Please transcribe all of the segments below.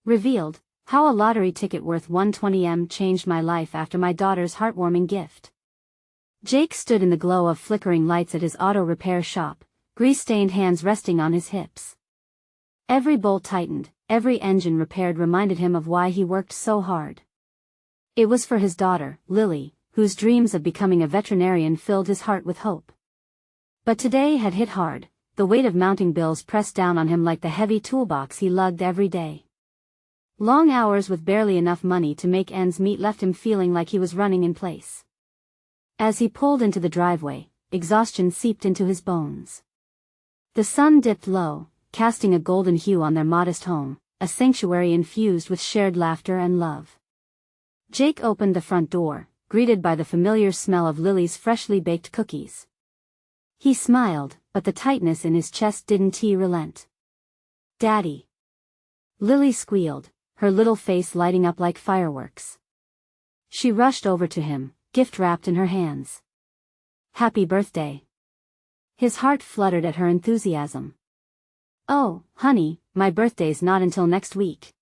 Revealed, how a lottery ticket worth $120M changed my life after my daughter's heartwarming gift. Jake stood in the glow of flickering lights at his auto repair shop, grease-stained hands resting on his hips. Every bolt tightened, every engine repaired reminded him of why he worked so hard. It was for his daughter, Lily, whose dreams of becoming a veterinarian filled his heart with hope. But today had hit hard, the weight of mounting bills pressed down on him like the heavy toolbox he lugged every day. Long hours with barely enough money to make ends meet left him feeling like he was running in place. As he pulled into the driveway, exhaustion seeped into his bones. The sun dipped low, casting a golden hue on their modest home, a sanctuary infused with shared laughter and love. Jake opened the front door, greeted by the familiar smell of Lily's freshly baked cookies. He smiled, but the tightness in his chest didn't relent. "Daddy!" Lily squealed, her little face lighting up like fireworks. She rushed over to him, gift wrapped in her hands. "Happy birthday!" His heart fluttered at her enthusiasm. "Oh, honey, my birthday's not until next week."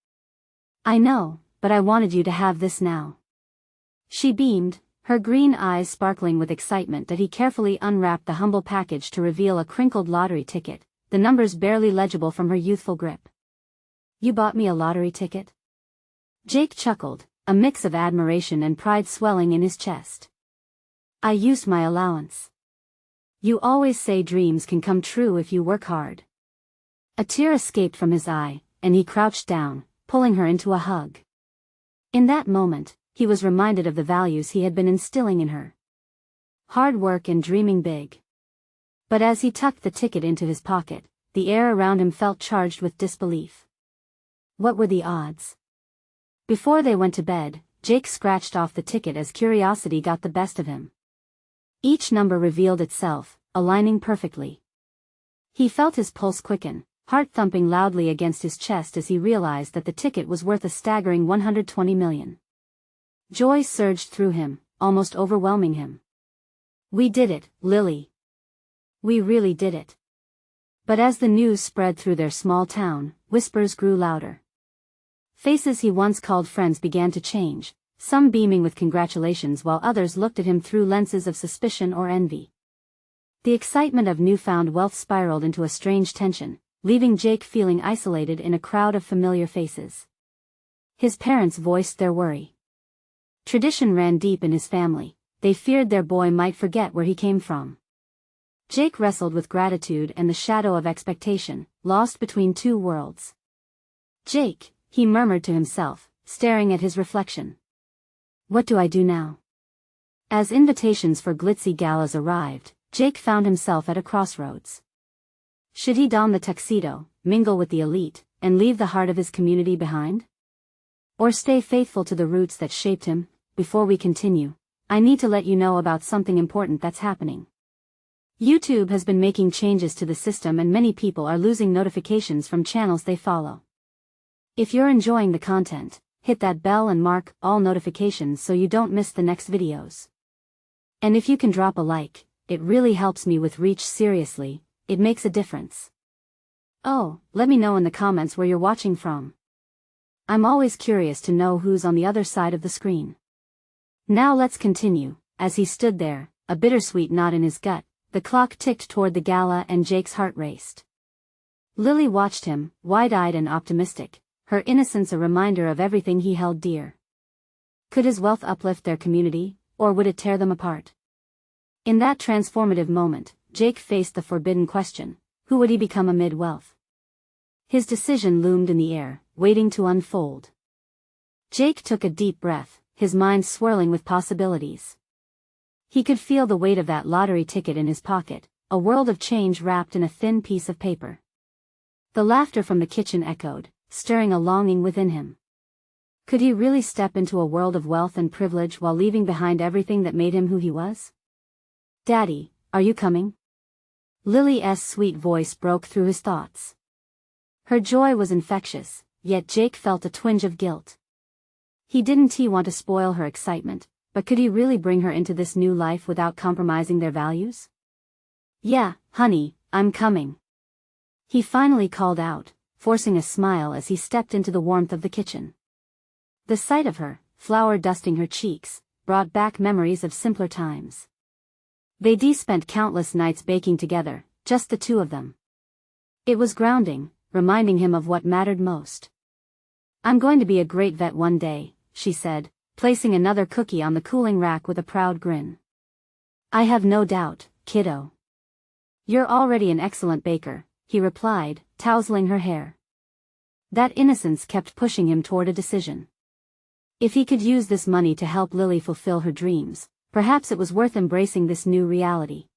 "I know, but I wanted you to have this now." She beamed, her green eyes sparkling with excitement that he carefully unwrapped the humble package to reveal a crinkled lottery ticket, the numbers barely legible from her youthful grip. "You bought me a lottery ticket?" Jake chuckled, a mix of admiration and pride swelling in his chest. "I used my allowance. You always say dreams can come true if you work hard." A tear escaped from his eye, and he crouched down, pulling her into a hug. In that moment, he was reminded of the values he had been instilling in her. Hard work and dreaming big. But as he tucked the ticket into his pocket, the air around him felt charged with disbelief. What were the odds? Before they went to bed, Jake scratched off the ticket as curiosity got the best of him. Each number revealed itself, aligning perfectly. He felt his pulse quicken, heart thumping loudly against his chest as he realized that the ticket was worth a staggering $120 million. Joy surged through him, almost overwhelming him. "We did it, Lily. We really did it." But as the news spread through their small town, whispers grew louder. Faces he once called friends began to change, some beaming with congratulations while others looked at him through lenses of suspicion or envy. The excitement of newfound wealth spiraled into a strange tension, leaving Jake feeling isolated in a crowd of familiar faces. His parents voiced their worry. Tradition ran deep in his family, they feared their boy might forget where he came from. Jake wrestled with gratitude and the shadow of expectation, lost between two worlds. "Jake," he murmured to himself, staring at his reflection. "What do I do now?" As invitations for glitzy galas arrived, Jake found himself at a crossroads. Should he don the tuxedo, mingle with the elite, and leave the heart of his community behind? Or stay faithful to the roots that shaped him? Before we continue, I need to let you know about something important that's happening. YouTube has been making changes to the system and many people are losing notifications from channels they follow. If you're enjoying the content, hit that bell and mark all notifications so you don't miss the next videos. And if you can drop a like, it really helps me with reach. Seriously, it makes a difference. Oh, let me know in the comments where you're watching from. I'm always curious to know who's on the other side of the screen. Now let's continue. As he stood there, a bittersweet knot in his gut, the clock ticked toward the gala and Jake's heart raced. Lily watched him, wide-eyed and optimistic, her innocence a reminder of everything he held dear. Could his wealth uplift their community, or would it tear them apart? In that transformative moment, Jake faced the forbidden question: who would he become amid wealth? His decision loomed in the air, waiting to unfold. Jake took a deep breath, his mind swirling with possibilities. He could feel the weight of that lottery ticket in his pocket, a world of change wrapped in a thin piece of paper. The laughter from the kitchen echoed, stirring a longing within him. Could he really step into a world of wealth and privilege while leaving behind everything that made him who he was? "Daddy, are you coming?" Lily's sweet voice broke through his thoughts. Her joy was infectious, yet Jake felt a twinge of guilt. He didn't want to spoil her excitement, but could he really bring her into this new life without compromising their values? "Yeah, honey, I'm coming," he finally called out, forcing a smile as he stepped into the warmth of the kitchen. The sight of her, flour dusting her cheeks, brought back memories of simpler times. They'd spent countless nights baking together, just the two of them. It was grounding, reminding him of what mattered most. "I'm going to be a great vet one day," she said, placing another cookie on the cooling rack with a proud grin. "I have no doubt, kiddo. You're already an excellent baker," he replied, tousling her hair. That innocence kept pushing him toward a decision. If he could use this money to help Lily fulfill her dreams, perhaps it was worth embracing this new reality.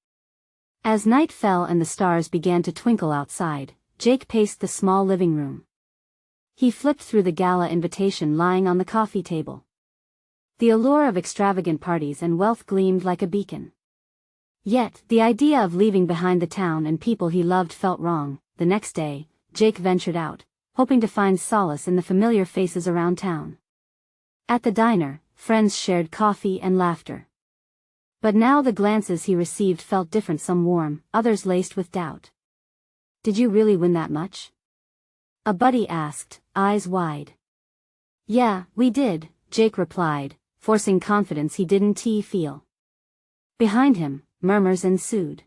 As night fell and the stars began to twinkle outside, Jake paced the small living room. He flipped through the gala invitation lying on the coffee table. The allure of extravagant parties and wealth gleamed like a beacon. Yet, the idea of leaving behind the town and people he loved felt wrong. The next day, Jake ventured out, hoping to find solace in the familiar faces around town. At the diner, friends shared coffee and laughter. But now the glances he received felt different, some warm, others laced with doubt. "Did you really win that much?" a buddy asked, eyes wide. "Yeah, we did," Jake replied, forcing confidence he didn't feel. Behind him, murmurs ensued.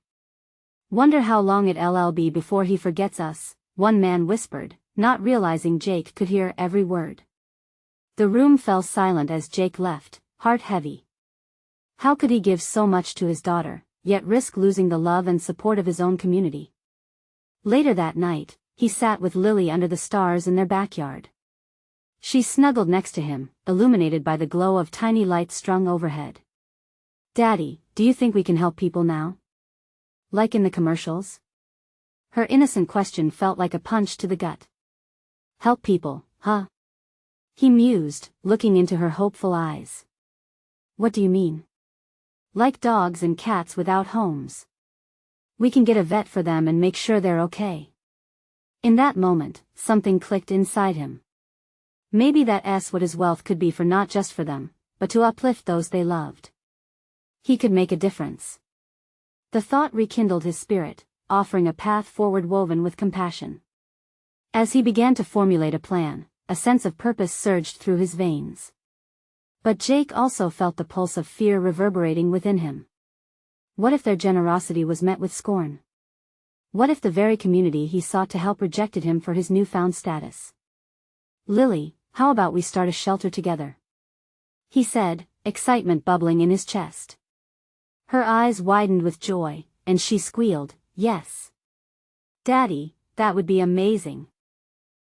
"Wonder how long it'll be before he forgets us," one man whispered, not realizing Jake could hear every word. The room fell silent as Jake left, heart heavy. How could he give so much to his daughter, yet risk losing the love and support of his own community? Later that night, he sat with Lily under the stars in their backyard. She snuggled next to him, illuminated by the glow of tiny lights strung overhead. "Daddy, do you think we can help people now? Like in the commercials?" Her innocent question felt like a punch to the gut. "Help people, huh?" he mused, looking into her hopeful eyes. "What do you mean?" "Like dogs and cats without homes. We can get a vet for them and make sure they're okay." In that moment, something clicked inside him. Maybe that's what his wealth could be for, not just for them, but to uplift those they loved. He could make a difference. The thought rekindled his spirit, offering a path forward woven with compassion. As he began to formulate a plan, a sense of purpose surged through his veins. But Jake also felt the pulse of fear reverberating within him. What if their generosity was met with scorn? What if the very community he sought to help rejected him for his newfound status? "Lily, how about we start a shelter together?" he said, excitement bubbling in his chest. Her eyes widened with joy, and she squealed, "Yes. Daddy, that would be amazing."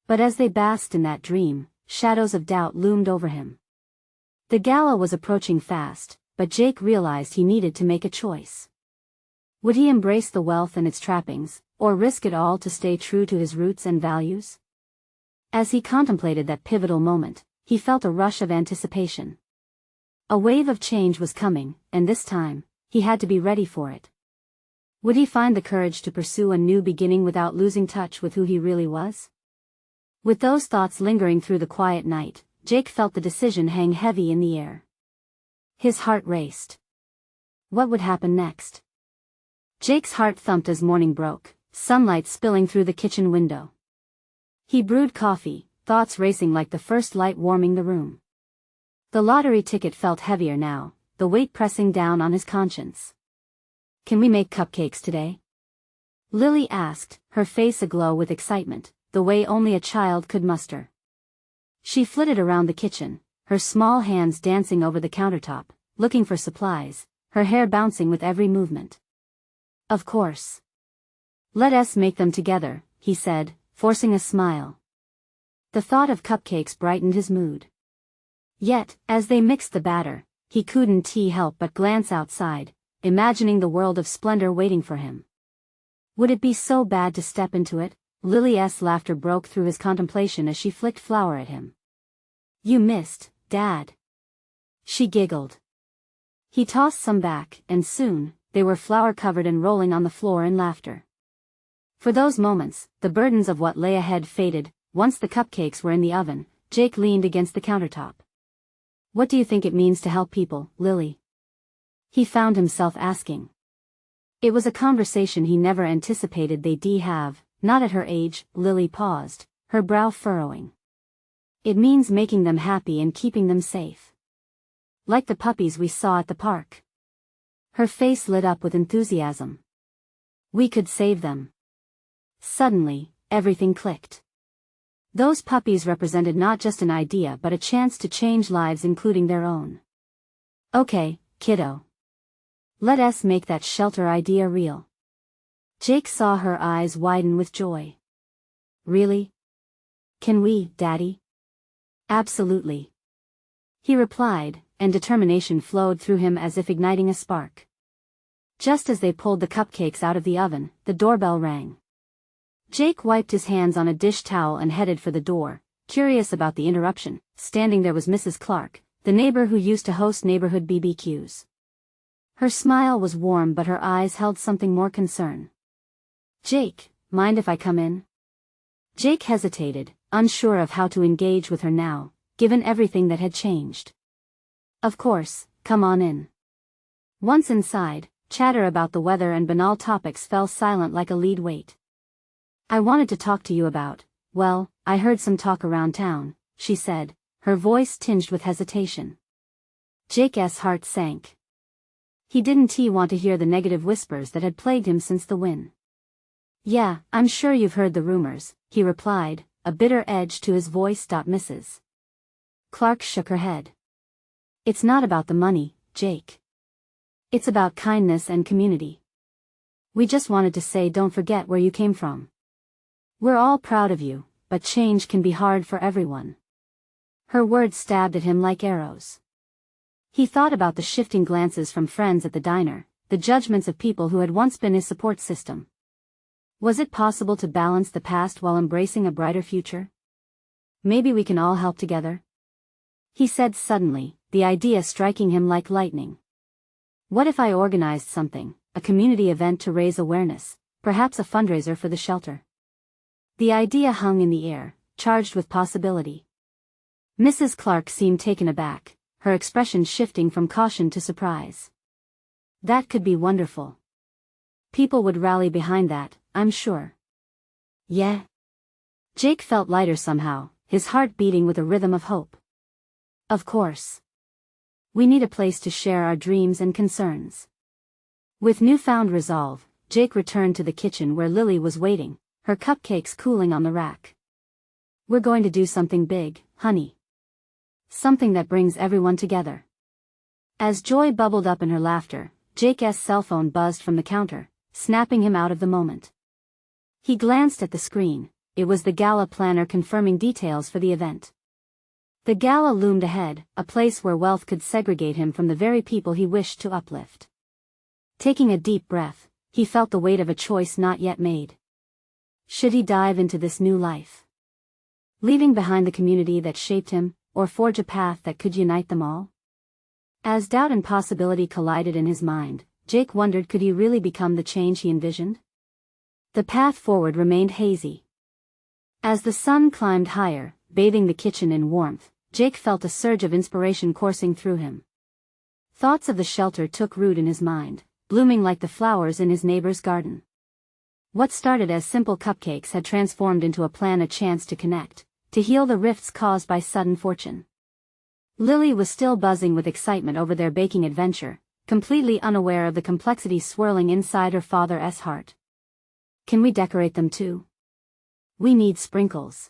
But as they basked in that dream, shadows of doubt loomed over him. The gala was approaching fast, but Jake realized he needed to make a choice. Would he embrace the wealth and its trappings, or risk it all to stay true to his roots and values? As he contemplated that pivotal moment, he felt a rush of anticipation. A wave of change was coming, and this time, he had to be ready for it. Would he find the courage to pursue a new beginning without losing touch with who he really was? With those thoughts lingering through the quiet night, Jake felt the decision hang heavy in the air. His heart raced. What would happen next? Jake's heart thumped as morning broke, sunlight spilling through the kitchen window. He brewed coffee, thoughts racing like the first light warming the room. The lottery ticket felt heavier now, the weight pressing down on his conscience. "Can we make cupcakes today?" Lily asked, her face aglow with excitement, the way only a child could muster. She flitted around the kitchen, her small hands dancing over the countertop, looking for supplies, her hair bouncing with every movement. "Of course. Let us make them together," he said, forcing a smile. The thought of cupcakes brightened his mood. Yet, as they mixed the batter, he couldn't help but glance outside, imagining the world of splendor waiting for him. Would it be so bad to step into it? Lily's laughter broke through his contemplation as she flicked flour at him. "You missed, Dad." She giggled. He tossed some back, and soon, they were flour-covered and rolling on the floor in laughter. For those moments, the burdens of what lay ahead faded. Once the cupcakes were in the oven, Jake leaned against the countertop. "What do you think it means to help people, Lily?" he found himself asking. It was a conversation he never anticipated they'd have. Not at her age. Lily paused, her brow furrowing. It means making them happy and keeping them safe. Like the puppies we saw at the park. Her face lit up with enthusiasm. We could save them. Suddenly, everything clicked. Those puppies represented not just an idea but a chance to change lives, including their own. Okay, kiddo. Let us make that shelter idea real. Jake saw her eyes widen with joy. Really? Can we, Daddy? Absolutely. He replied, and determination flowed through him as if igniting a spark. Just as they pulled the cupcakes out of the oven, the doorbell rang. Jake wiped his hands on a dish towel and headed for the door, curious about the interruption. Standing there was Mrs. Clark, the neighbor who used to host neighborhood BBQs. Her smile was warm but her eyes held something more concern. Jake, mind if I come in? Jake hesitated, unsure of how to engage with her now, given everything that had changed. Of course, come on in. Once inside, chatter about the weather and banal topics fell silent like a lead weight. I wanted to talk to you about, well, I heard some talk around town, she said, her voice tinged with hesitation. Jake's heart sank. He didn't want to hear the negative whispers that had plagued him since the win. Yeah, I'm sure you've heard the rumors, he replied, a bitter edge to his voice. Mrs. Clark shook her head. It's not about the money, Jake. It's about kindness and community. We just wanted to say don't forget where you came from. We're all proud of you, but change can be hard for everyone. Her words stabbed at him like arrows. He thought about the shifting glances from friends at the diner, the judgments of people who had once been his support system. Was it possible to balance the past while embracing a brighter future? Maybe we can all help together? He said suddenly, the idea striking him like lightning. What if I organized something, a community event to raise awareness, perhaps a fundraiser for the shelter? The idea hung in the air, charged with possibility. Mrs. Clark seemed taken aback, her expression shifting from caution to surprise. That could be wonderful. People would rally behind that, I'm sure. Yeah? Jake felt lighter somehow, his heart beating with a rhythm of hope. Of course. We need a place to share our dreams and concerns. With newfound resolve, Jake returned to the kitchen where Lily was waiting, her cupcakes cooling on the rack. We're going to do something big, honey. Something that brings everyone together. As joy bubbled up in her laughter, Jake's cell phone buzzed from the counter, snapping him out of the moment. He glanced at the screen. It was the gala planner confirming details for the event. The gala loomed ahead, a place where wealth could segregate him from the very people he wished to uplift. Taking a deep breath, he felt the weight of a choice not yet made. Should he dive into this new life? Leaving behind the community that shaped him, or forge a path that could unite them all? As doubt and possibility collided in his mind, Jake wondered, could he really become the change he envisioned? The path forward remained hazy. As the sun climbed higher, bathing the kitchen in warmth, Jake felt a surge of inspiration coursing through him. Thoughts of the shelter took root in his mind, blooming like the flowers in his neighbor's garden. What started as simple cupcakes had transformed into a plan, a chance to connect, to heal the rifts caused by sudden fortune. Lily was still buzzing with excitement over their baking adventure, completely unaware of the complexities swirling inside her father's heart. Can we decorate them too? We need sprinkles.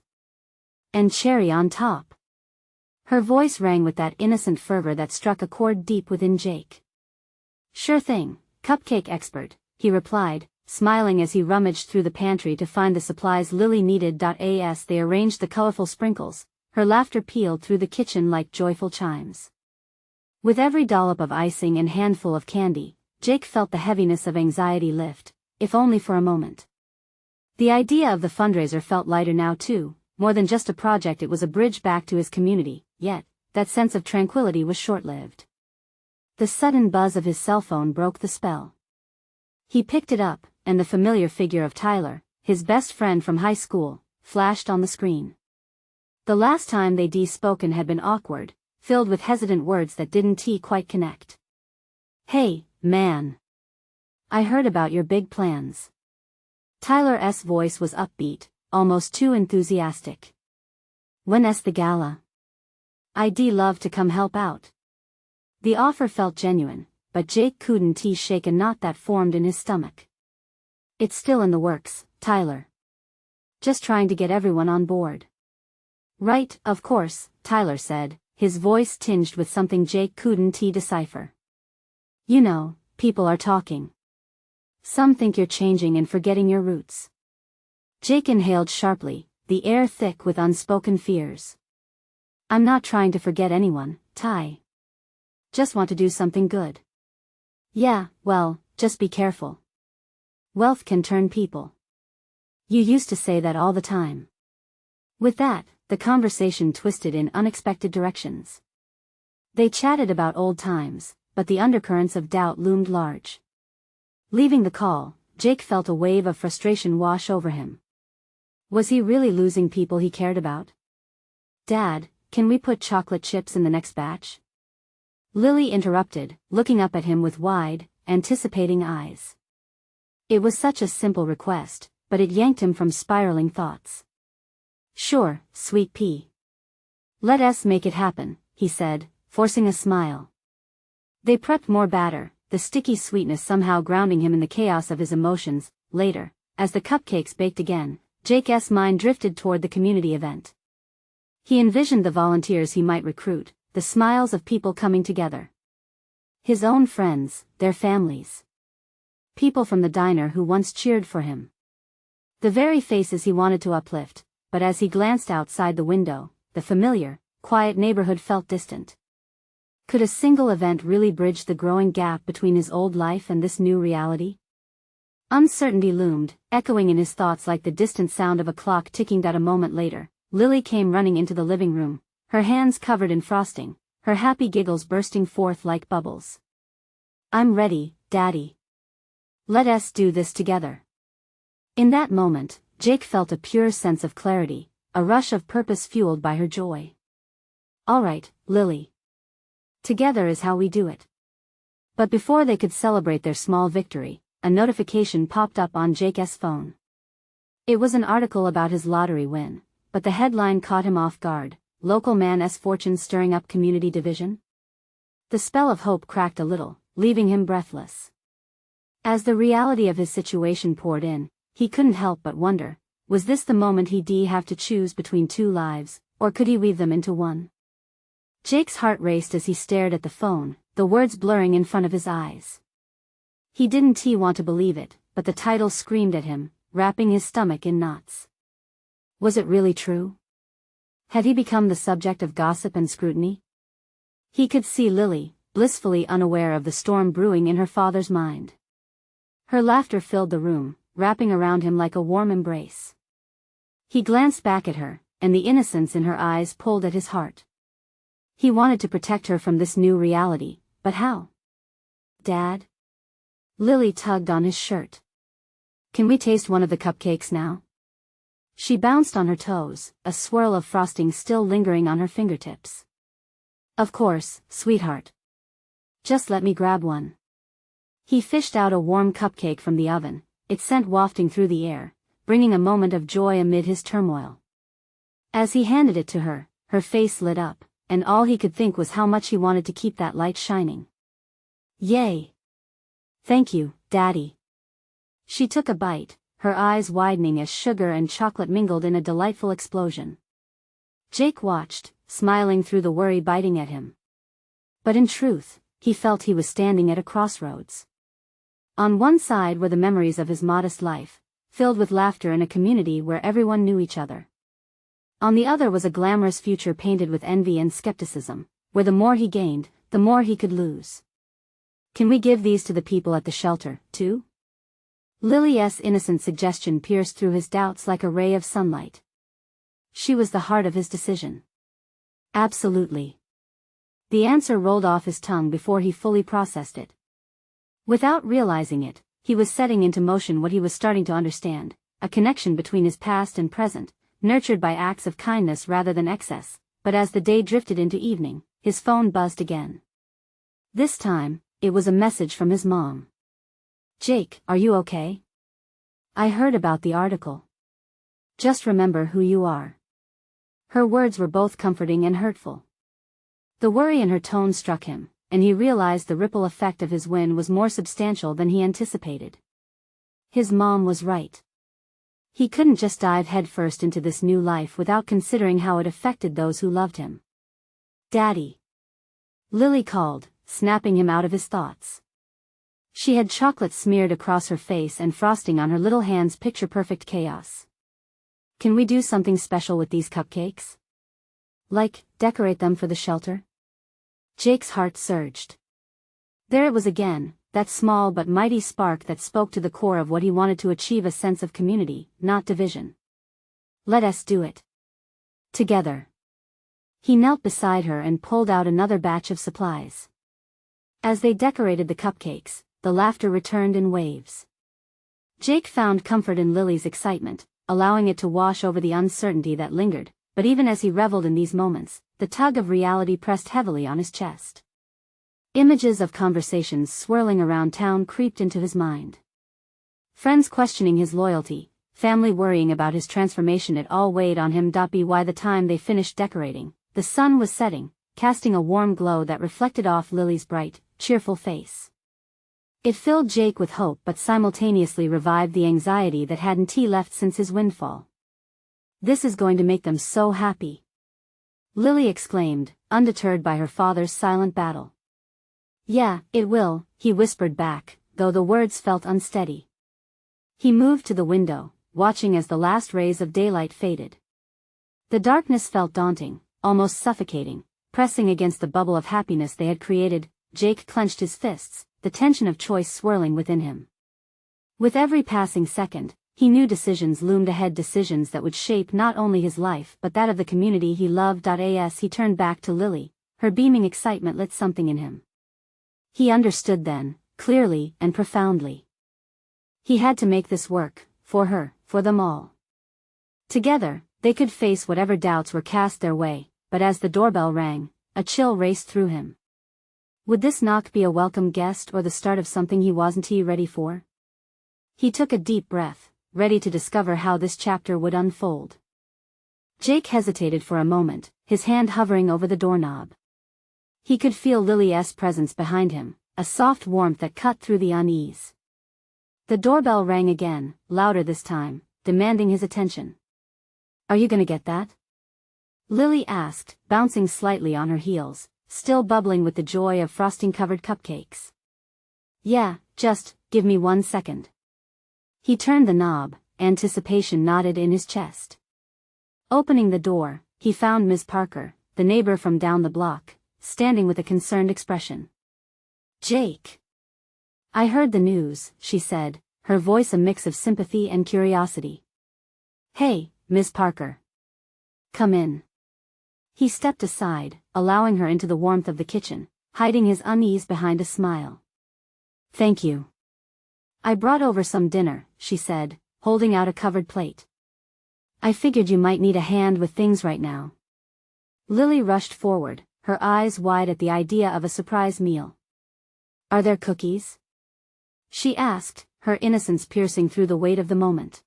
And cherry on top. Her voice rang with that innocent fervor that struck a chord deep within Jake. Sure thing, cupcake expert, he replied, smiling as he rummaged through the pantry to find the supplies Lily needed. As they arranged the colorful sprinkles, her laughter pealed through the kitchen like joyful chimes. With every dollop of icing and handful of candy, Jake felt the heaviness of anxiety lift, if only for a moment. The idea of the fundraiser felt lighter now too, more than just a project. It was a bridge back to his community, yet, that sense of tranquility was short-lived. The sudden buzz of his cell phone broke the spell. He picked it up, and the familiar figure of Tyler, his best friend from high school, flashed on the screen. The last time they'd spoken had been awkward, filled with hesitant words that didn't quite connect. Hey, man. I heard about your big plans. Tyler's voice was upbeat, almost too enthusiastic. When's the gala? I'd love to come help out. The offer felt genuine, but Jake couldn't shake a knot that formed in his stomach. It's still in the works, Tyler. Just trying to get everyone on board. Right, of course, Tyler said, his voice tinged with something Jake couldn't decipher. You know, people are talking. Some think you're changing and forgetting your roots. Jake inhaled sharply, the air thick with unspoken fears. I'm not trying to forget anyone, Ty. Just want to do something good. Yeah, well, just be careful. Wealth can turn people. You used to say that all the time. With that, the conversation twisted in unexpected directions. They chatted about old times, but the undercurrents of doubt loomed large. Leaving the call, Jake felt a wave of frustration wash over him. Was he really losing people he cared about? Dad, can we put chocolate chips in the next batch? Lily interrupted, looking up at him with wide, anticipating eyes. It was such a simple request, but it yanked him from spiraling thoughts. Sure, sweet pea. Let us make it happen, he said, forcing a smile. They prepped more batter, the sticky sweetness somehow grounding him in the chaos of his emotions. Later, as the cupcakes baked again, Jake's mind drifted toward the community event. He envisioned the volunteers he might recruit, the smiles of people coming together. His own friends, their families. People from the diner who once cheered for him. The very faces he wanted to uplift, but as he glanced outside the window, the familiar, quiet neighborhood felt distant. Could a single event really bridge the growing gap between his old life and this new reality? Uncertainty loomed, echoing in his thoughts like the distant sound of a clock ticking that a moment later. Lily came running into the living room, her hands covered in frosting, her happy giggles bursting forth like bubbles. I'm ready, Daddy. Let us do this together. In that moment, Jake felt a pure sense of clarity, a rush of purpose fueled by her joy. All right, Lily. Together is how we do it. But before they could celebrate their small victory, a notification popped up on Jake's phone. It was an article about his lottery win, but the headline caught him off guard. Local man's fortune stirring up community division? The spell of hope cracked a little, leaving him breathless. As the reality of his situation poured in, he couldn't help but wonder, was this the moment he'd have to choose between two lives, or could he weave them into one? Jake's heart raced as he stared at the phone, the words blurring in front of his eyes. He didn't want to believe it, but the title screamed at him, wrapping his stomach in knots. Was it really true? Had he become the subject of gossip and scrutiny? He could see Lily, blissfully unaware of the storm brewing in her father's mind. Her laughter filled the room, wrapping around him like a warm embrace. He glanced back at her, and the innocence in her eyes pulled at his heart. He wanted to protect her from this new reality, but how? Dad? Lily tugged on his shirt. Can we taste one of the cupcakes now? She bounced on her toes, a swirl of frosting still lingering on her fingertips. Of course, sweetheart. Just let me grab one. He fished out a warm cupcake from the oven, its scent wafting through the air, bringing a moment of joy amid his turmoil. As he handed it to her, her face lit up, and all he could think was how much he wanted to keep that light shining. Yay! Thank you, Daddy. She took a bite, her eyes widening as sugar and chocolate mingled in a delightful explosion. Jake watched, smiling through the worry biting at him. But in truth, he felt he was standing at a crossroads. On one side were the memories of his modest life, filled with laughter in a community where everyone knew each other. On the other was a glamorous future painted with envy and skepticism, where the more he gained, the more he could lose. Can we give these to the people at the shelter, too? Lily's innocent suggestion pierced through his doubts like a ray of sunlight. She was the heart of his decision. Absolutely. The answer rolled off his tongue before he fully processed it. Without realizing it, he was setting into motion what he was starting to understand, a connection between his past and present, nurtured by acts of kindness rather than excess. But as the day drifted into evening, his phone buzzed again. This time, it was a message from his mom. Jake, are you okay? I heard about the article. Just remember who you are. Her words were both comforting and hurtful. The worry in her tone struck him, and he realized the ripple effect of his win was more substantial than he anticipated. His mom was right. He couldn't just dive headfirst into this new life without considering how it affected those who loved him. "Daddy!" Lily called, snapping him out of his thoughts. She had chocolate smeared across her face and frosting on her little hands, picture-perfect chaos. "Can we do something special with these cupcakes? Like, decorate them for the shelter?" Jake's heart surged. There it was again, that small but mighty spark that spoke to the core of what he wanted to achieve, a sense of community, not division. "Let us do it. Together." He knelt beside her and pulled out another batch of supplies. As they decorated the cupcakes, the laughter returned in waves. Jake found comfort in Lily's excitement, allowing it to wash over the uncertainty that lingered, but even as he reveled in these moments, the tug of reality pressed heavily on his chest. Images of conversations swirling around town creeped into his mind. Friends questioning his loyalty, family worrying about his transformation, it all weighed on him. By the time they finished decorating, the sun was setting, casting a warm glow that reflected off Lily's bright, cheerful face. It filled Jake with hope but simultaneously revived the anxiety that hadn't left since his windfall. "This is going to make them so happy," Lily exclaimed, undeterred by her father's silent battle. "Yeah, it will," he whispered back, though the words felt unsteady. He moved to the window, watching as the last rays of daylight faded. The darkness felt daunting, almost suffocating, pressing against the bubble of happiness they had created. Jake clenched his fists, the tension of choice swirling within him. With every passing second, he knew decisions loomed ahead, decisions that would shape not only his life but that of the community he loved. As he turned back to Lily, her beaming excitement lit something in him. He understood then, clearly and profoundly. He had to make this work, for her, for them all. Together, they could face whatever doubts were cast their way, but as the doorbell rang, a chill raced through him. Would this knock be a welcome guest or the start of something he wasn't ready for? He took a deep breath, ready to discover how this chapter would unfold. Jake hesitated for a moment, his hand hovering over the doorknob. He could feel Lily's presence behind him, a soft warmth that cut through the unease. The doorbell rang again, louder this time, demanding his attention. "Are you gonna get that?" Lily asked, bouncing slightly on her heels, still bubbling with the joy of frosting-covered cupcakes. "Yeah, just, give me 1 second." He turned the knob, anticipation knotted in his chest. Opening the door, he found Miss Parker, the neighbor from down the block, standing with a concerned expression. "Jake." "I heard the news," she said, her voice a mix of sympathy and curiosity. "Hey, Miss Parker. Come in." He stepped aside, allowing her into the warmth of the kitchen, hiding his unease behind a smile. "Thank you. I brought over some dinner," she said, holding out a covered plate. "I figured you might need a hand with things right now." Lily rushed forward, her eyes wide at the idea of a surprise meal. "Are there cookies?" she asked, her innocence piercing through the weight of the moment.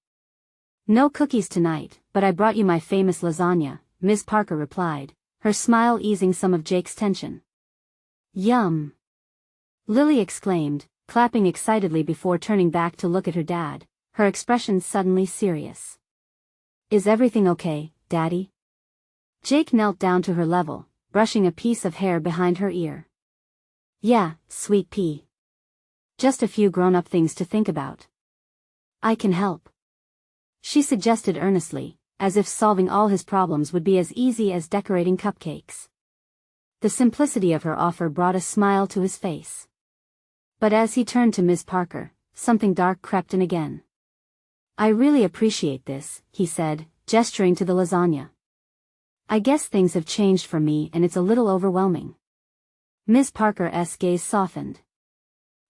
"No cookies tonight, but I brought you my famous lasagna," Miss Parker replied, her smile easing some of Jake's tension. "Yum!" Lily exclaimed, clapping excitedly before turning back to look at her dad, her expression suddenly serious. "Is everything okay, Daddy?" Jake knelt down to her level, brushing a piece of hair behind her ear. "Yeah, sweet pea. Just a few grown-up things to think about." "I can help," she suggested earnestly, as if solving all his problems would be as easy as decorating cupcakes. The simplicity of her offer brought a smile to his face. But as he turned to Miss Parker, something dark crept in again. "I really appreciate this," he said, gesturing to the lasagna. "I guess things have changed for me and it's a little overwhelming." Miss Parker's gaze softened.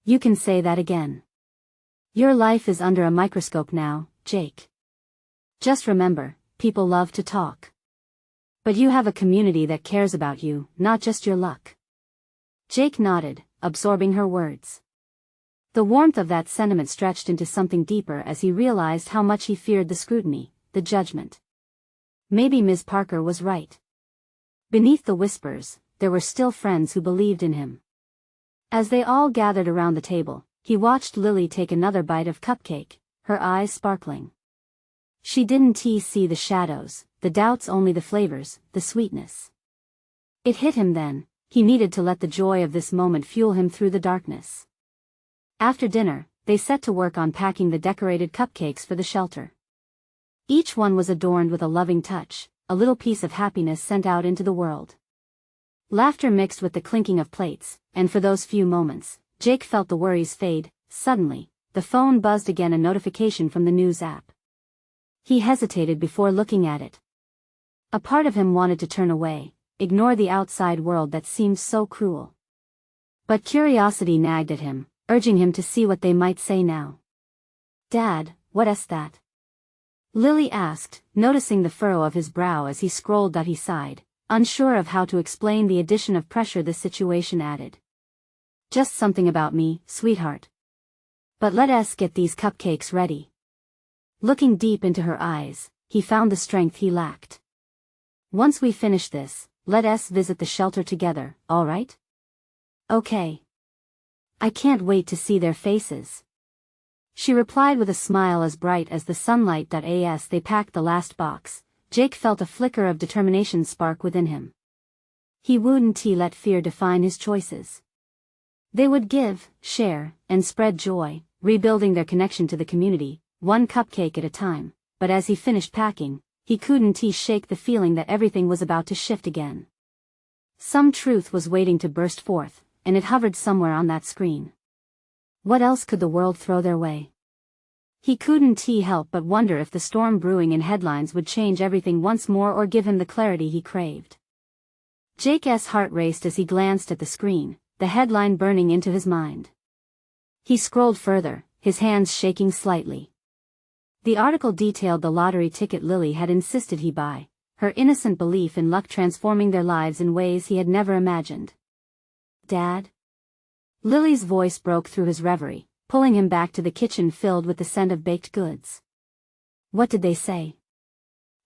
"You can say that again. Your life is under a microscope now, Jake. Just remember, people love to talk. But you have a community that cares about you, not just your luck." Jake nodded, absorbing her words. The warmth of that sentiment stretched into something deeper as he realized how much he feared the scrutiny, the judgment. Maybe Ms. Parker was right. Beneath the whispers, there were still friends who believed in him. As they all gathered around the table, he watched Lily take another bite of cupcake, her eyes sparkling. She didn't see the shadows, the doubts, only the flavors, the sweetness. It hit him then, he needed to let the joy of this moment fuel him through the darkness. After dinner, they set to work on packing the decorated cupcakes for the shelter. Each one was adorned with a loving touch, a little piece of happiness sent out into the world. Laughter mixed with the clinking of plates, and for those few moments, Jake felt the worries fade. Suddenly, the phone buzzed again, a notification from the news app. He hesitated before looking at it. A part of him wanted to turn away, ignore the outside world that seemed so cruel. But curiosity nagged at him, urging him to see what they might say now. "Dad, what's that?" Lily asked, noticing the furrow of his brow as he scrolled. He sighed, unsure of how to explain the addition of pressure the situation added. "Just something about me, sweetheart. But let's get these cupcakes ready." Looking deep into her eyes, he found the strength he lacked. "Once we finish this, let's visit the shelter together, all right?" "Okay. I can't wait to see their faces," she replied with a smile as bright as the sunlight. As they packed the last box, Jake felt a flicker of determination spark within him. He wouldn't let fear define his choices. They would give, share, and spread joy, rebuilding their connection to the community, one cupcake at a time. But as he finished packing, he couldn't shake the feeling that everything was about to shift again. Some truth was waiting to burst forth, and it hovered somewhere on that screen. What else could the world throw their way? He couldn't help but wonder if the storm brewing in headlines would change everything once more or give him the clarity he craved. Jake's heart raced as he glanced at the screen, the headline burning into his mind. He scrolled further, his hands shaking slightly. The article detailed the lottery ticket Lily had insisted he buy, her innocent belief in luck transforming their lives in ways he had never imagined. "Dad?" Lily's voice broke through his reverie, pulling him back to the kitchen filled with the scent of baked goods. "What did they say?"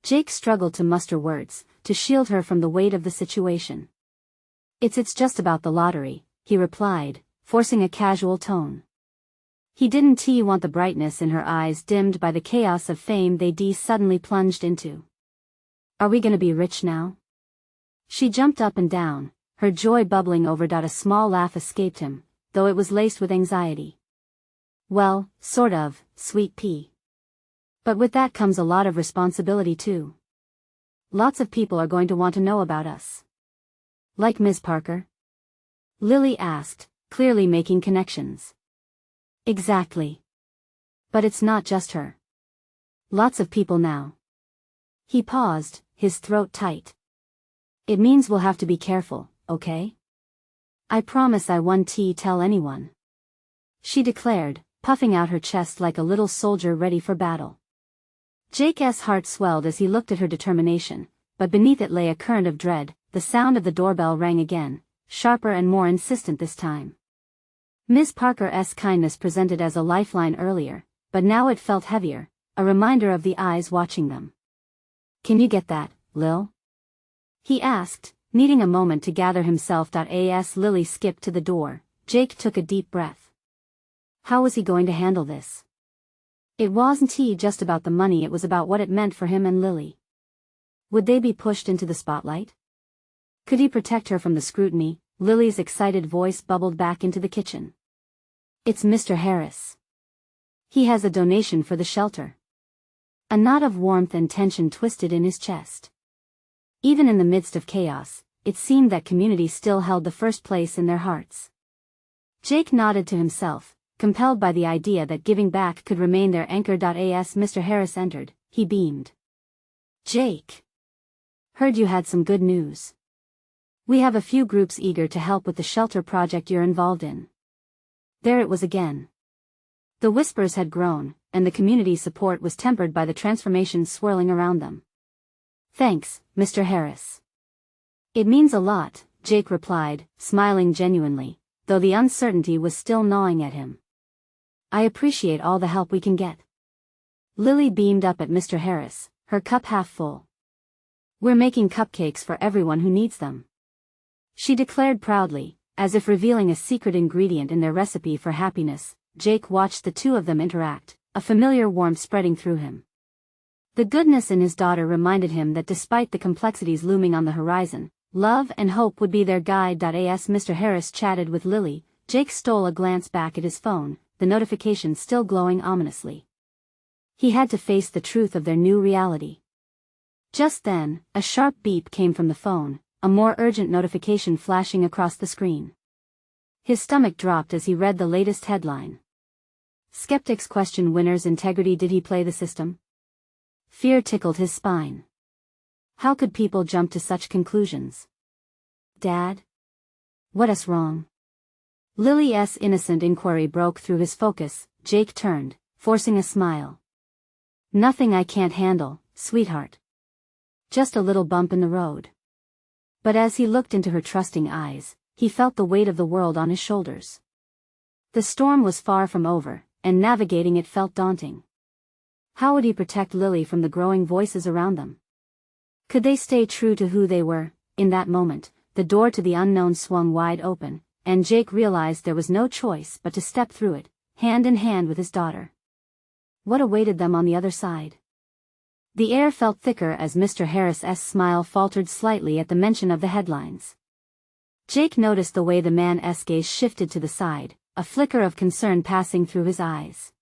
Jake struggled to muster words, to shield her from the weight of the situation. It's just about the lottery," he replied, forcing a casual tone. He didn't want the brightness in her eyes dimmed by the chaos of fame they suddenly plunged into. "Are we gonna be rich now?" She jumped up and down, her joy bubbling over. A small laugh escaped him, though it was laced with anxiety. "Well, sort of, sweet pea. But with that comes a lot of responsibility too. Lots of people are going to want to know about us." "Like Ms. Parker?" Lily asked, clearly making connections. "Exactly. But it's not just her. Lots of people now." He paused, his throat tight. "It means we'll have to be careful, okay? I promise I won't tell anyone," she declared, puffing out her chest like a little soldier ready for battle. Jake's heart swelled as he looked at her determination, but beneath it lay a current of dread. The sound of the doorbell rang again, sharper and more insistent this time. Ms. Parker's kindness presented as a lifeline earlier, but now it felt heavier, a reminder of the eyes watching them. "Can you get that, Lil?" he asked, needing a moment to gather himself. As Lily skipped to the door, Jake took a deep breath. How was he going to handle this? It wasn't just about the money, it was about what it meant for him and Lily. Would they be pushed into the spotlight? Could he protect her from the scrutiny? Lily's excited voice bubbled back into the kitchen. "It's Mr. Harris. He has a donation for the shelter." A knot of warmth and tension twisted in his chest. Even in the midst of chaos, it seemed that community still held the first place in their hearts. Jake nodded to himself, compelled by the idea that giving back could remain their anchor. As Mr. Harris entered, he beamed. "Jake. Heard you had some good news. We have a few groups eager to help with the shelter project you're involved in." There it was again. The whispers had grown, and the community's support was tempered by the transformations swirling around them. "Thanks, Mr. Harris." "It means a lot," Jake replied, smiling genuinely, though the uncertainty was still gnawing at him. "I appreciate all the help we can get." Lily beamed up at Mr. Harris, her cup half full. "We're making cupcakes for everyone who needs them," she declared proudly, as if revealing a secret ingredient in their recipe for happiness. Jake watched the two of them interact, a familiar warmth spreading through him. The goodness in his daughter reminded him that despite the complexities looming on the horizon, love and hope would be their guide. As Mr. Harris chatted with Lily, Jake stole a glance back at his phone, the notification still glowing ominously. He had to face the truth of their new reality. Just then, a sharp beep came from the phone, a more urgent notification flashing across the screen. His stomach dropped as he read the latest headline. Skeptics question winner's integrity. Did he play the system? Fear tickled his spine. How could people jump to such conclusions? Dad? What's wrong? Lily's innocent inquiry broke through his focus. Jake turned, forcing a smile. Nothing I can't handle, sweetheart. Just a little bump in the road. But as he looked into her trusting eyes, he felt the weight of the world on his shoulders. The storm was far from over, and navigating it felt daunting. How would he protect Lily from the growing voices around them? Could they stay true to who they were? In that moment, the door to the unknown swung wide open, and Jake realized there was no choice but to step through it, hand in hand with his daughter. What awaited them on the other side? The air felt thicker as Mr. Harris's smile faltered slightly at the mention of the headlines. Jake noticed the way the man's gaze shifted to the side, a flicker of concern passing through his eyes.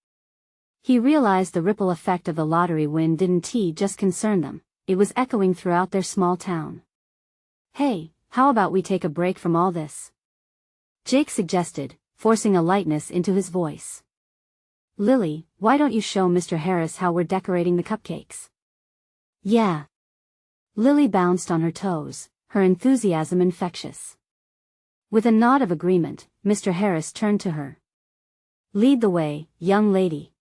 He realized the ripple effect of the lottery win didn't just concern them, it was echoing throughout their small town. "Hey, how about we take a break from all this?" Jake suggested, forcing a lightness into his voice. "Lily, why don't you show Mr. Harris how we're decorating the cupcakes?" "Yeah." Lily bounced on her toes, her enthusiasm infectious. With a nod of agreement, Mr. Harris turned to her. "Lead the way, young lady."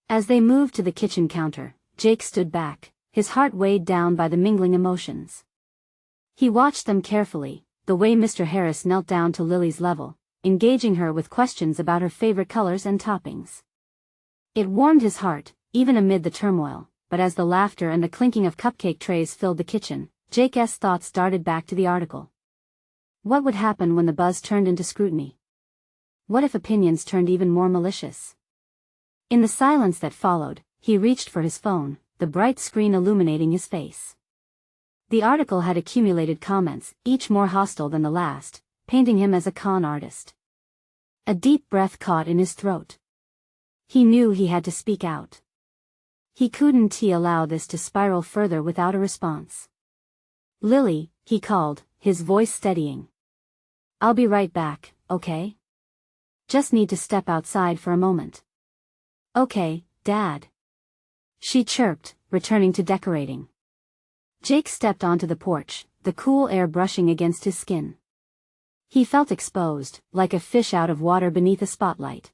As they moved to the kitchen counter, Jake stood back, his heart weighed down by the mingling emotions. He watched them carefully, the way Mr. Harris knelt down to Lily's level, engaging her with questions about her favorite colors and toppings. It warmed his heart, even amid the turmoil, but as the laughter and the clinking of cupcake trays filled the kitchen, Jake's thoughts darted back to the article. What would happen when the buzz turned into scrutiny? What if opinions turned even more malicious? In the silence that followed, he reached for his phone, the bright screen illuminating his face. The article had accumulated comments, each more hostile than the last, painting him as a con artist. A deep breath caught in his throat. He knew he had to speak out. He couldn't allow this to spiral further without a response. "Lily," he called, his voice steadying. "I'll be right back, okay? Just need to step outside for a moment." "Okay, Dad," she chirped, returning to decorating. Jake stepped onto the porch, the cool air brushing against his skin. He felt exposed, like a fish out of water beneath a spotlight.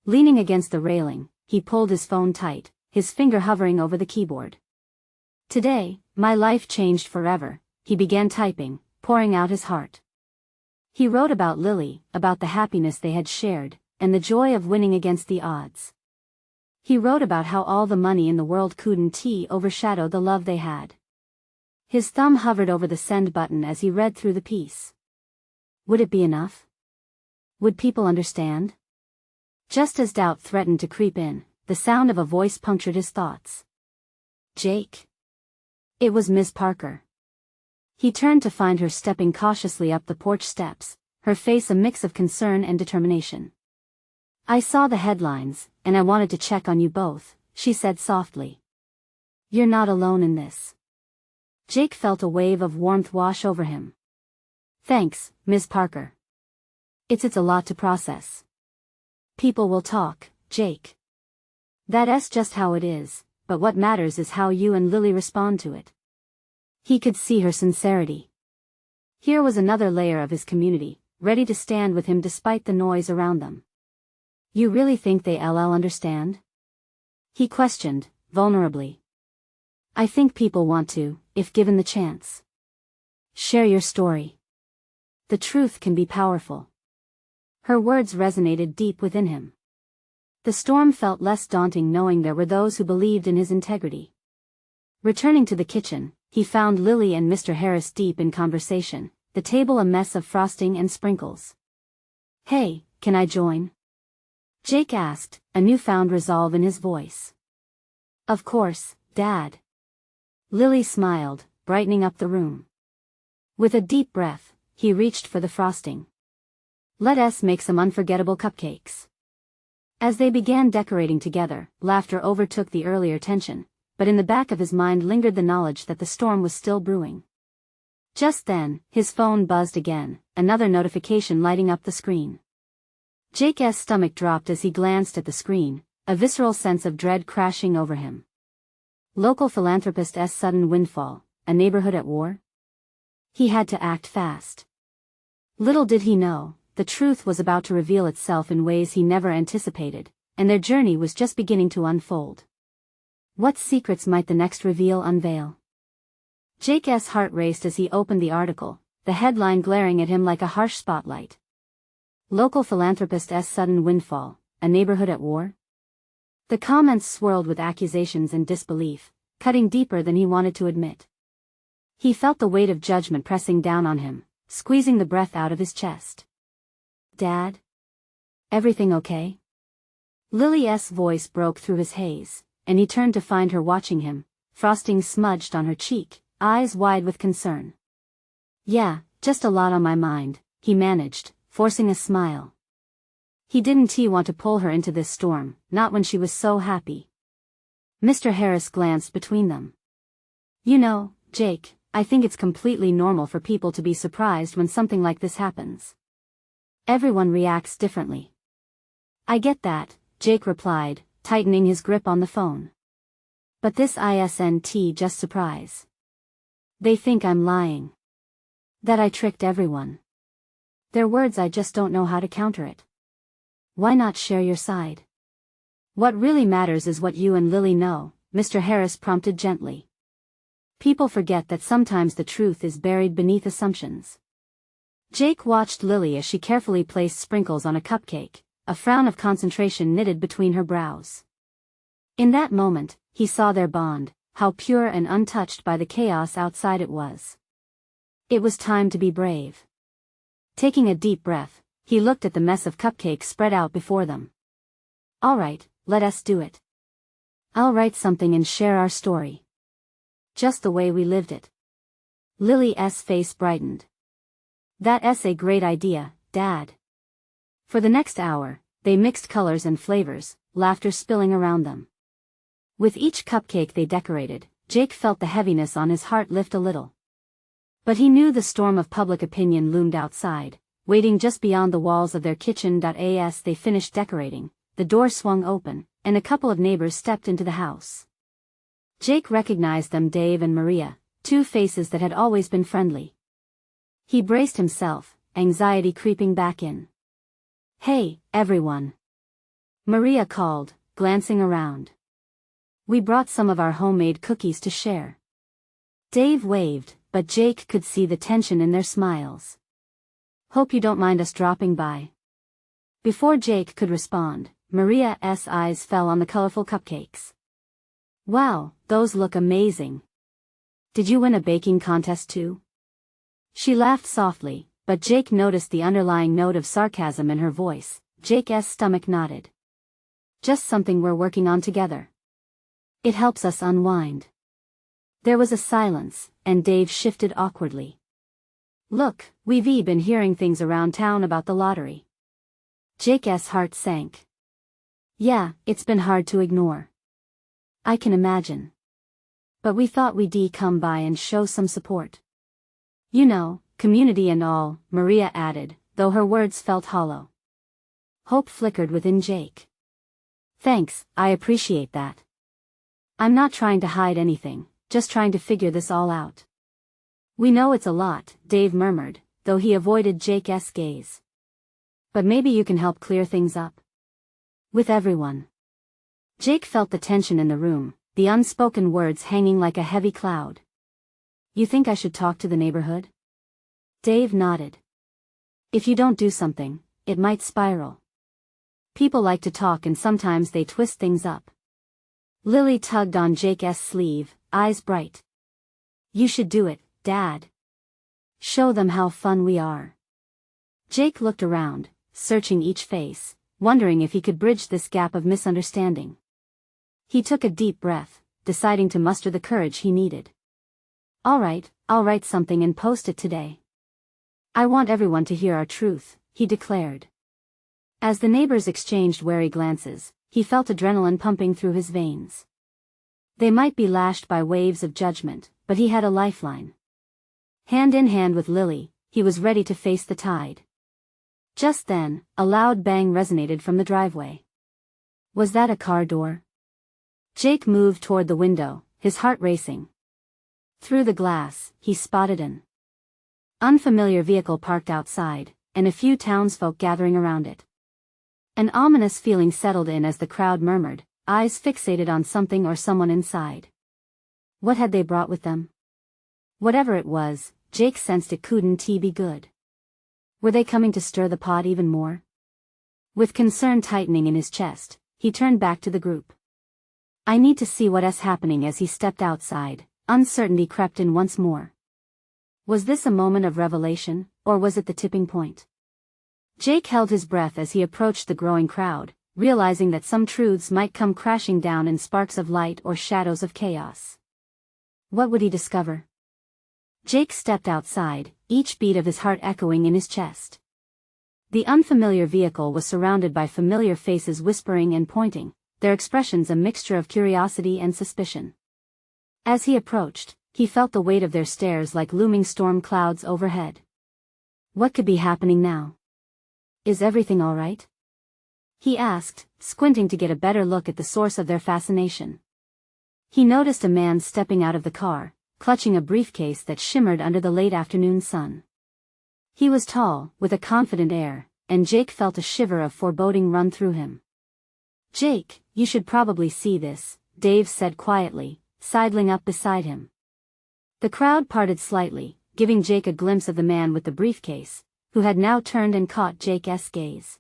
Leaning against the railing, he pulled his phone tight, his finger hovering over the keyboard. "Today, my life changed forever," he began typing, pouring out his heart. He wrote about Lily, about the happiness they had shared, and the joy of winning against the odds. He wrote about how all the money in the world couldn't overshadow the love they had. His thumb hovered over the send button as he read through the piece. Would it be enough? Would people understand? Just as doubt threatened to creep in, the sound of a voice punctured his thoughts. "Jake?" It was Miss Parker. He turned to find her stepping cautiously up the porch steps, her face a mix of concern and determination. "I saw the headlines, and I wanted to check on you both," she said softly. "You're not alone in this." Jake felt a wave of warmth wash over him. "Thanks, Miss Parker. It's a lot to process. People will talk, Jake. That's just how it is, but what matters is how you and Lily respond to it." He could see her sincerity. Here was another layer of his community, ready to stand with him despite the noise around them. "You really think they'll understand?" he questioned, vulnerably. "I think people want to, if given the chance. Share your story. The truth can be powerful." Her words resonated deep within him. The storm felt less daunting knowing there were those who believed in his integrity. Returning to the kitchen, he found Lily and Mr. Harris deep in conversation, the table a mess of frosting and sprinkles. "Hey, can I join?" Jake asked, a newfound resolve in his voice. "Of course, Dad." Lily smiled, brightening up the room. With a deep breath, he reached for the frosting. "Let us make some unforgettable cupcakes." As they began decorating together, laughter overtook the earlier tension, but in the back of his mind lingered the knowledge that the storm was still brewing. Just then, his phone buzzed again, another notification lighting up the screen. Jake's stomach dropped as he glanced at the screen, a visceral sense of dread crashing over him. Local philanthropist's sudden windfall, a neighborhood at war? He had to act fast. Little did he know, the truth was about to reveal itself in ways he never anticipated, and their journey was just beginning to unfold. What secrets might the next reveal unveil? Jake's heart raced as he opened the article, the headline glaring at him like a harsh spotlight. Local philanthropist's sudden windfall, a neighborhood at war? The comments swirled with accusations and disbelief, cutting deeper than he wanted to admit. He felt the weight of judgment pressing down on him, squeezing the breath out of his chest. "Dad? Everything okay?" Lily's voice broke through his haze, and he turned to find her watching him, frosting smudged on her cheek, eyes wide with concern. "Yeah, just a lot on my mind," he managed, forcing a smile. He didn't want to pull her into this storm, not when she was so happy. Mr. Harris glanced between them. "You know, Jake, I think it's completely normal for people to be surprised when something like this happens. Everyone reacts differently." "I get that," Jake replied, tightening his grip on the phone. "But this isn't just surprise. They think I'm lying. That I tricked everyone. Their words, I just don't know how to counter it. Why not share your side?" "What really matters is what you and Lily know," Mr. Harris prompted gently. "People forget that sometimes the truth is buried beneath assumptions." Jake watched Lily as she carefully placed sprinkles on a cupcake, a frown of concentration knitted between her brows. In that moment, he saw their bond, how pure and untouched by the chaos outside it was. It was time to be brave. Taking a deep breath, he looked at the mess of cupcakes spread out before them. "All right, let us do it. I'll write something and share our story. Just the way we lived it." Lily's face brightened. "That's a great idea, Dad." For the next hour, they mixed colors and flavors, laughter spilling around them. With each cupcake they decorated, Jake felt the heaviness on his heart lift a little. But he knew the storm of public opinion loomed outside, waiting just beyond the walls of their kitchen. As they finished decorating, the door swung open, and a couple of neighbors stepped into the house. Jake recognized them, Dave and Maria, two faces that had always been friendly. He braced himself, anxiety creeping back in. "Hey, everyone," Maria called, glancing around. "We brought some of our homemade cookies to share." Dave waved, but Jake could see the tension in their smiles. "Hope you don't mind us dropping by." Before Jake could respond, Maria's eyes fell on the colorful cupcakes. "Wow, those look amazing. Did you win a baking contest too?" She laughed softly, but Jake noticed the underlying note of sarcasm in her voice. Jake's stomach nodded. "Just something we're working on together. It helps us unwind." There was a silence, and Dave shifted awkwardly. "Look, we've been hearing things around town about the lottery." Jake's heart sank. "Yeah, it's been hard to ignore. I can imagine. But we thought we'd come by and show some support. You know, community and all," Maria added, though her words felt hollow. Hope flickered within Jake. "Thanks, I appreciate that. I'm not trying to hide anything, just trying to figure this all out." "We know it's a lot," Dave murmured, though he avoided Jake's gaze. "But maybe you can help clear things up. With everyone." Jake felt the tension in the room, the unspoken words hanging like a heavy cloud. "You think I should talk to the neighborhood?" Dave nodded. "If you don't do something, it might spiral. People like to talk and sometimes they twist things up." Lily tugged on Jake's sleeve, eyes bright. You should do it, Dad. Show them how fun we are. Jake looked around, searching each face, wondering if he could bridge this gap of misunderstanding. He took a deep breath, deciding to muster the courage he needed. All right, I'll write something and post it today. I want everyone to hear our truth, he declared. As the neighbors exchanged wary glances, he felt adrenaline pumping through his veins. They might be lashed by waves of judgment, but he had a lifeline. Hand in hand with Lily, he was ready to face the tide. Just then, a loud bang resonated from the driveway. Was that a car door? Jake moved toward the window, his heart racing. Through the glass, he spotted an unfamiliar vehicle parked outside, and a few townsfolk gathering around it. An ominous feeling settled in as the crowd murmured, eyes fixated on something or someone inside. What had they brought with them? Whatever it was, Jake sensed it couldn't be good. Were they coming to stir the pot even more? With concern tightening in his chest, he turned back to the group. I need to see what's happening. As he stepped outside, uncertainty crept in once more. Was this a moment of revelation, or was it the tipping point? Jake held his breath as he approached the growing crowd, realizing that some truths might come crashing down in sparks of light or shadows of chaos. What would he discover? Jake stepped outside, each beat of his heart echoing in his chest. The unfamiliar vehicle was surrounded by familiar faces whispering and pointing, their expressions a mixture of curiosity and suspicion. As he approached, he felt the weight of their stares like looming storm clouds overhead. What could be happening now? Is everything all right? He asked, squinting to get a better look at the source of their fascination. He noticed a man stepping out of the car, clutching a briefcase that shimmered under the late afternoon sun. He was tall, with a confident air, and Jake felt a shiver of foreboding run through him. Jake, you should probably see this, Dave said quietly, sidling up beside him. The crowd parted slightly, giving Jake a glimpse of the man with the briefcase, who had now turned and caught Jake's gaze.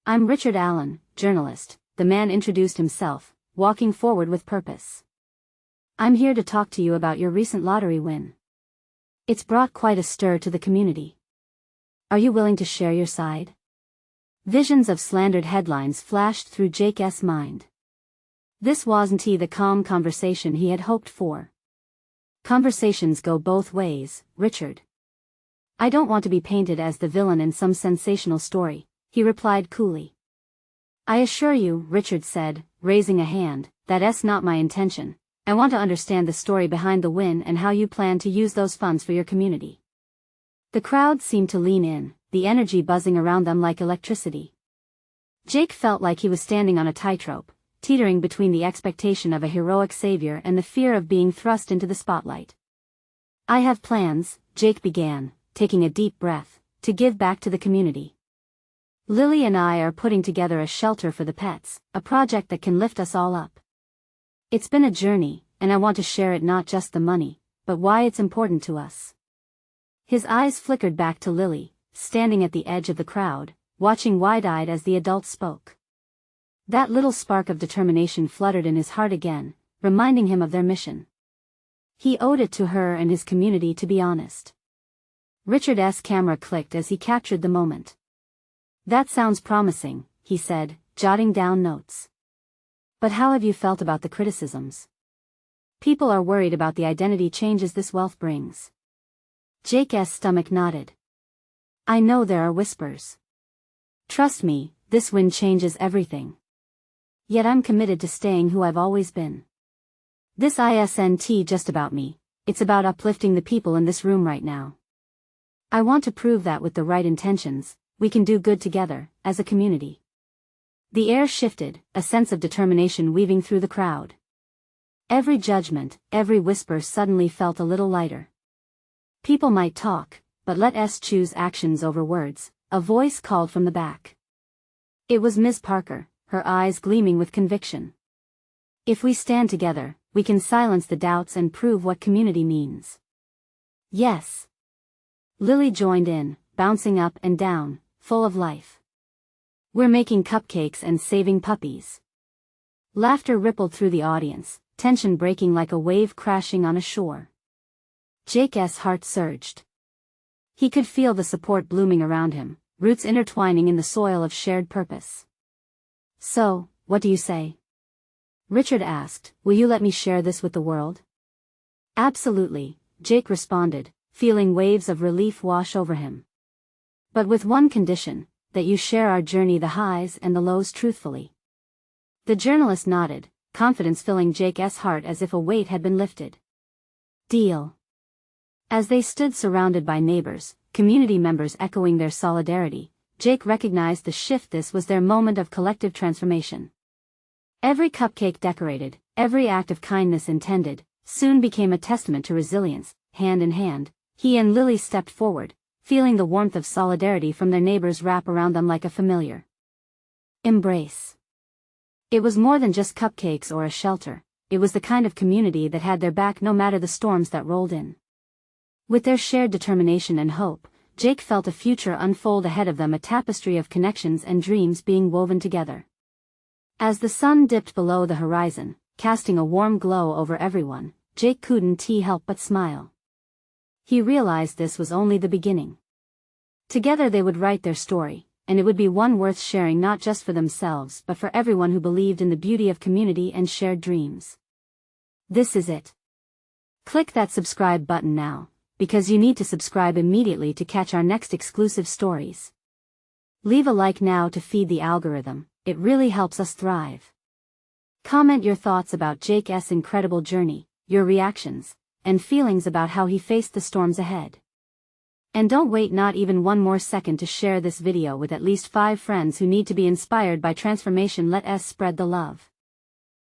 I'm Richard Allen, journalist, the man introduced himself, walking forward with purpose. I'm here to talk to you about your recent lottery win. It's brought quite a stir to the community. Are you willing to share your side? Visions of slandered headlines flashed through Jake's mind. This wasn't the calm conversation he had hoped for. Conversations go both ways, Richard. I don't want to be painted as the villain in some sensational story, he replied coolly. I assure you, Richard said, raising a hand, that's not my intention. I want to understand the story behind the win and how you plan to use those funds for your community. The crowd seemed to lean in, the energy buzzing around them like electricity. Jake felt like he was standing on a tightrope, teetering between the expectation of a heroic savior and the fear of being thrust into the spotlight. I have plans, Jake began, taking a deep breath, to give back to the community. Lily and I are putting together a shelter for the pets, a project that can lift us all up. It's been a journey, and I want to share it, not just the money, but why it's important to us. His eyes flickered back to Lily, standing at the edge of the crowd, watching wide-eyed as the adult spoke. That little spark of determination fluttered in his heart again, reminding him of their mission. He owed it to her and his community to be honest. Richard's camera clicked as he captured the moment. That sounds promising, he said, jotting down notes. But how have you felt about the criticisms? People are worried about the identity changes this wealth brings. Jake's stomach nodded. I know there are whispers. Trust me, this win changes everything. Yet I'm committed to staying who I've always been. This isn't just about me, it's about uplifting the people in this room right now. I want to prove that with the right intentions, we can do good together, as a community. The air shifted, a sense of determination weaving through the crowd. Every judgment, every whisper suddenly felt a little lighter. People might talk, but let us choose actions over words, a voice called from the back. It was Ms. Parker, her eyes gleaming with conviction. If we stand together, we can silence the doubts and prove what community means. Yes. Lily joined in, bouncing up and down, full of life. We're making cupcakes and saving puppies. Laughter rippled through the audience, tension breaking like a wave crashing on a shore. Jake's heart surged. He could feel the support blooming around him, roots intertwining in the soil of shared purpose. "So, what do you say?" Richard asked. "Will you let me share this with the world?" "Absolutely," Jake responded, feeling waves of relief wash over him. "But with one condition, that you share our journey, the highs and the lows, truthfully." The journalist nodded, confidence filling Jake's heart as if a weight had been lifted. "Deal." As they stood surrounded by neighbors, community members echoing their solidarity, Jake recognized the shift. This was their moment of collective transformation. Every cupcake decorated, every act of kindness intended, soon became a testament to resilience. Hand in hand, he and Lily stepped forward, feeling the warmth of solidarity from their neighbors wrap around them like a familiar embrace. It was more than just cupcakes or a shelter, it was the kind of community that had their back no matter the storms that rolled in. With their shared determination and hope, Jake felt a future unfold ahead of them, a tapestry of connections and dreams being woven together. As the sun dipped below the horizon, casting a warm glow over everyone, Jake couldn't help but smile. He realized this was only the beginning. Together they would write their story, and it would be one worth sharing, not just for themselves but for everyone who believed in the beauty of community and shared dreams. This is it. Click that subscribe button now, because you need to subscribe immediately to catch our next exclusive stories. Leave a like now to feed the algorithm, it really helps us thrive. Comment your thoughts about Jake's incredible journey, your reactions, and feelings about how he faced the storms ahead. And don't wait not even one more second to share this video with at least 5 friends who need to be inspired by transformation. Let us spread the love.